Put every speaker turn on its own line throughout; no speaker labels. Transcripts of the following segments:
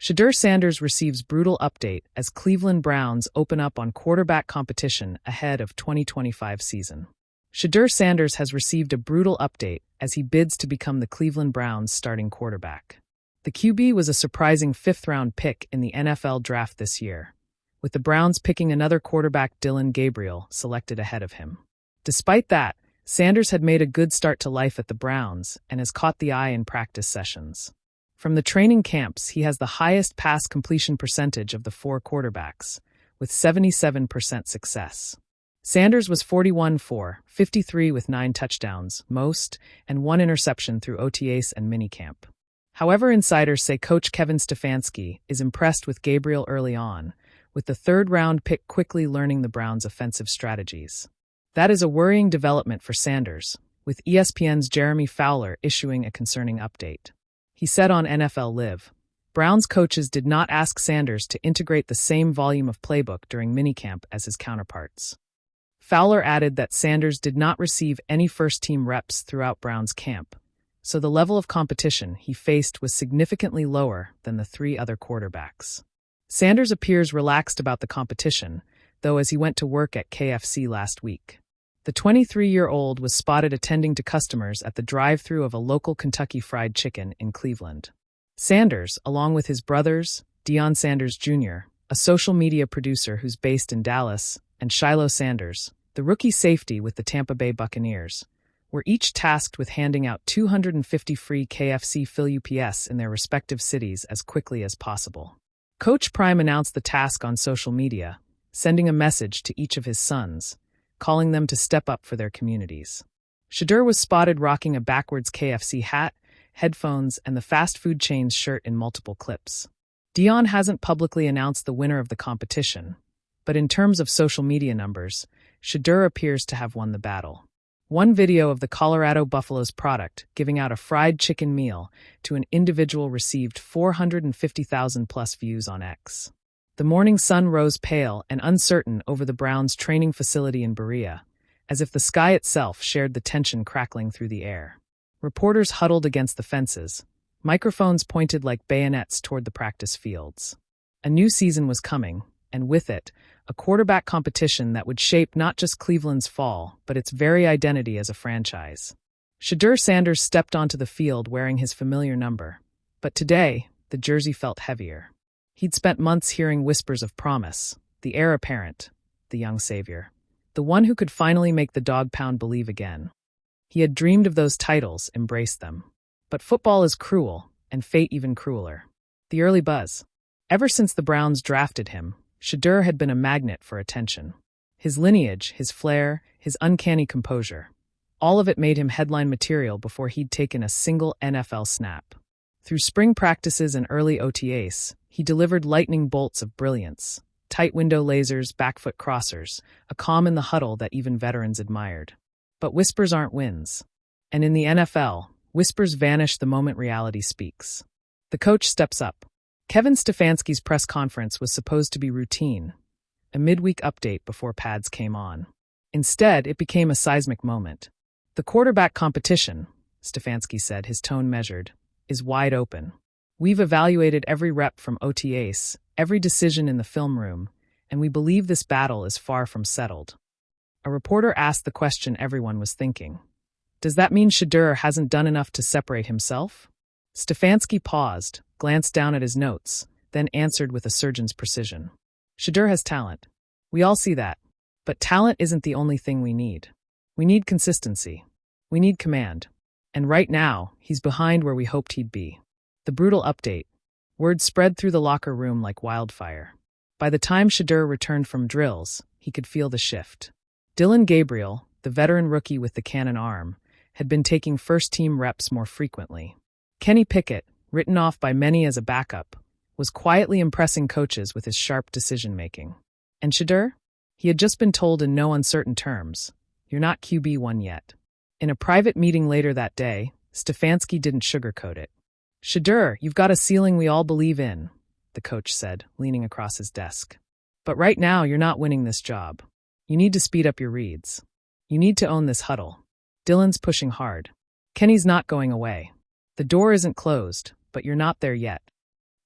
Shedeur Sanders receives brutal update as Cleveland Browns open up on quarterback competition ahead of 2025 season. Shedeur Sanders has received a brutal update as he bids to become the Cleveland Browns' starting quarterback. The QB was a surprising fifth-round pick in the NFL draft this year, with the Browns picking another quarterback, Dillon Gabriel, selected ahead of him. Despite that, Sanders had made a good start to life at the Browns and has caught the eye in practice sessions. From the training camps, he has the highest pass completion percentage of the four quarterbacks, with 77% success. Sanders was 41 for 53 with 9 touchdowns, most, and 1 interception through OTAs and minicamp. However, insiders say coach Kevin Stefanski is impressed with Gabriel early on, with the third-round pick quickly learning the Browns' offensive strategies. That is a worrying development for Sanders, with ESPN's Jeremy Fowler issuing a concerning update. He said on NFL Live, Browns coaches did not ask Sanders to integrate the same volume of playbook during minicamp as his counterparts. Fowler added that Sanders did not receive any first-team reps throughout Browns camp, so the level of competition he faced was significantly lower than the 3 other quarterbacks. Sanders appears relaxed about the competition, though, as he went to work at KFC last week. The 23-year-old was spotted attending to customers at the drive-thru of a local Kentucky Fried Chicken in Cleveland. Sanders, along with his brothers, Deion Sanders Jr., a social media producer who's based in Dallas, and Shiloh Sanders, the rookie safety with the Tampa Bay Buccaneers, were each tasked with handing out 250 free KFC Fill UPS in their respective cities as quickly as possible. Coach Prime announced the task on social media, sending a message to each of his sons, calling them to step up for their communities. Shedeur was spotted rocking a backwards KFC hat, headphones, and the fast food chain's shirt in multiple clips. Deion hasn't publicly announced the winner of the competition, but in terms of social media numbers, Shedeur appears to have won the battle. One video of the Colorado Buffalo's product giving out a fried chicken meal to an individual received 450,000+ views on X. The morning sun rose pale and uncertain over the Browns' training facility in Berea, as if the sky itself shared the tension crackling through the air. Reporters huddled against the fences, microphones pointed like bayonets toward the practice fields. A new season was coming, and with it, a quarterback competition that would shape not just Cleveland's fall, but its very identity as a franchise. Shedeur Sanders stepped onto the field wearing his familiar number, but today, the jersey felt heavier. He'd spent months hearing whispers of promise, the heir apparent, the young savior, the one who could finally make the dog pound believe again. He had dreamed of those titles, embraced them. But football is cruel, and fate even crueler. The early buzz. Ever since the Browns drafted him, Shedeur had been a magnet for attention. His lineage, his flair, his uncanny composure. All of it made him headline material before he'd taken a single NFL snap. Through spring practices and early OTAs, he delivered lightning bolts of brilliance, tight window lasers, backfoot crossers, a calm in the huddle that even veterans admired. But whispers aren't wins. And in the NFL, whispers vanish the moment reality speaks. The coach steps up. Kevin Stefanski's press conference was supposed to be routine, a midweek update before pads came on. Instead, it became a seismic moment. The quarterback competition, Stefanski said, his tone measured, is wide open. We've evaluated every rep from OTAs, every decision in the film room, and we believe this battle is far from settled. A reporter asked the question everyone was thinking. Does that mean Shedeur hasn't done enough to separate himself? Stefanski paused, glanced down at his notes, then answered with a surgeon's precision. Shedeur has talent. We all see that. But talent isn't the only thing we need. We need consistency. We need command. And right now, he's behind where we hoped he'd be. The brutal update. Word spread through the locker room like wildfire. By the time Shedeur returned from drills, he could feel the shift. Dillon Gabriel, the veteran rookie with the cannon arm, had been taking first-team reps more frequently. Kenny Pickett, written off by many as a backup, was quietly impressing coaches with his sharp decision-making. And Shedeur? He had just been told in no uncertain terms, "You're not QB1 yet." In a private meeting later that day, Stefanski didn't sugarcoat it. "Shedeur, you've got a ceiling we all believe in," the coach said, leaning across his desk. "But right now, you're not winning this job. You need to speed up your reads. You need to own this huddle. Dillon's pushing hard. Kenny's not going away. The door isn't closed, but you're not there yet."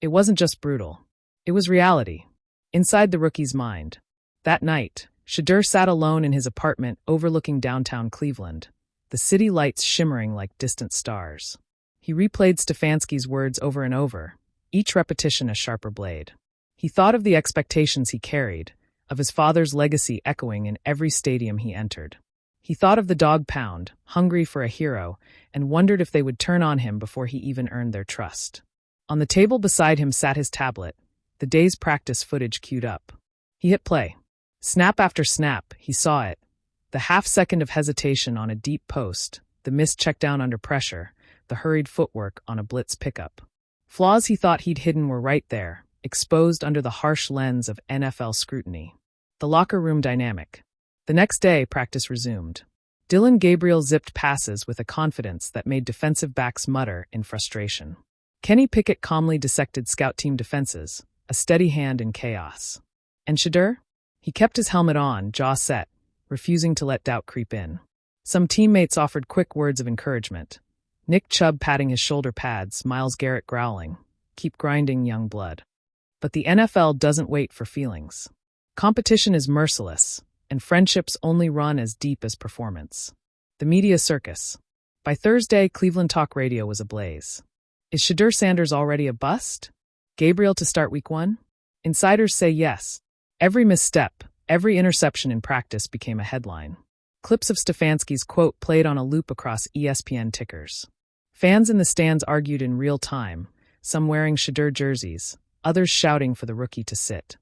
It wasn't just brutal. It was reality. Inside the rookie's mind. That night, Shedeur sat alone in his apartment overlooking downtown Cleveland, the city lights shimmering like distant stars. He replayed Stefanski's words over and over, each repetition a sharper blade. He thought of the expectations he carried, of his father's legacy echoing in every stadium he entered. He thought of the dog pound, hungry for a hero, and wondered if they would turn on him before he even earned their trust. On the table beside him sat his tablet, the day's practice footage queued up. He hit play. Snap after snap, he saw it. The half-second of hesitation on a deep post, the missed checkdown under pressure, the hurried footwork on a blitz pickup. Flaws he thought he'd hidden were right there, exposed under the harsh lens of NFL scrutiny. The locker room dynamic. The next day, practice resumed. Dillon Gabriel zipped passes with a confidence that made defensive backs mutter in frustration. Kenny Pickett calmly dissected scout team defenses, a steady hand in chaos. And Shedeur? He kept his helmet on, jaw set, refusing to let doubt creep in. Some teammates offered quick words of encouragement. Nick Chubb patting his shoulder pads, Myles Garrett growling, "Keep grinding, young blood." But the NFL doesn't wait for feelings. Competition is merciless, and friendships only run as deep as performance. The media circus. By Thursday, Cleveland talk radio was ablaze. Is Shedeur Sanders already a bust? Gabriel to start week 1? Insiders say yes. Every misstep, every interception in practice became a headline. Clips of Stefanski's quote played on a loop across ESPN tickers. Fans in the stands argued in real time, some wearing Shedeur jerseys, others shouting for the rookie to sit.